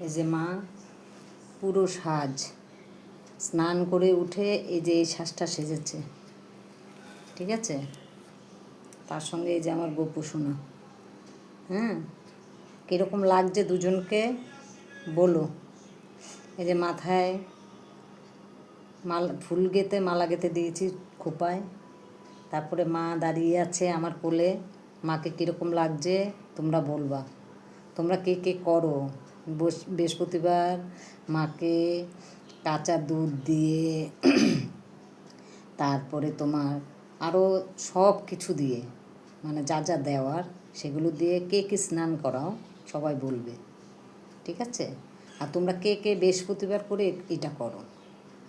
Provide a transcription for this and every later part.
এই যে মা পুরো সাজ স্নান করে উঠে এই যে এই সাজটা সেজেছে, ঠিক আছে। তার সঙ্গে এই যে আমার গপু সোনা, হ্যাঁ, কীরকম লাগছে দুজনকে বলো। এই যে মাথায় ফুল গেঁথে মালা গেঁথে দিয়েছি খোপায়, তারপরে মা দাঁড়িয়ে আছে আমার কোলে। মাকে কীরকম লাগছে তোমরা বলবা। তোমরা কে কে করো বৃহস্পতিবার মাকে কাঁচা দুধ দিয়ে তারপরে তোমার আরও সব কিছু দিয়ে, মানে যা যা দেওয়ার সেগুলো দিয়ে কে কে স্নান করাও সবাই বলবে, ঠিক আছে। আর তোমরা কে কে বৃহস্পতিবার করে এটা করো।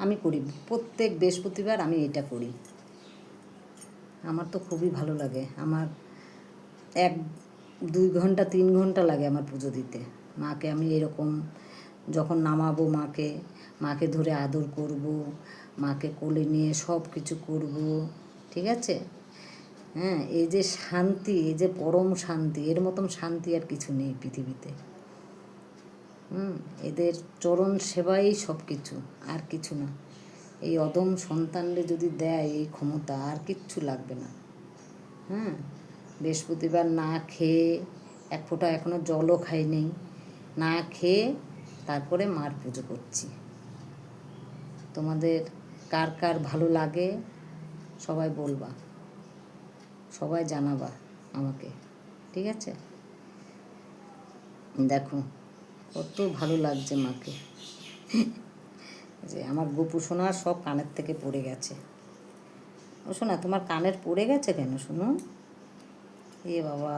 আমি করি প্রত্যেক বৃহস্পতিবার, আমি এটা করি। আমার তো খুবই ভালো লাগে। আমার 1-2 ঘন্টা 3 ঘন্টা লাগে আমার পুজো দিতে। মাকে আমি এরকম যখন নামাবো মাকে ধরে আদর করব, মাকে কোলে নিয়ে সব কিছু করব, ঠিক আছে। হ্যাঁ, এই যে শান্তি, এই যে পরম শান্তি, এর মতন শান্তি আর কিছু নেই পৃথিবীতে। এদের চরণ সেবাই সব কিছু, আর কিছু না। এই অদম সন্তানরে যদি দেয় এই ক্ষমতা, আর কিচ্ছু লাগবে না। হ্যাঁ, বৃহস্পতিবার না খেয়ে এক ফোঁটা এখনও জলও খাইনি, না খেয়ে তারপরে মার পুজো করছি। তোমাদের কার কার ভালো লাগে সবাই বলবা, সবাই জানাবা আমাকে, ঠিক আছে। দেখো কত ভালো লাগছে মাকে। যে আমার গপু সোনার সব কানের থেকে পড়ে গেছে। ও সোনা, তোমার কানের পড়ে গেছে কেন শুনো? এ বাবা,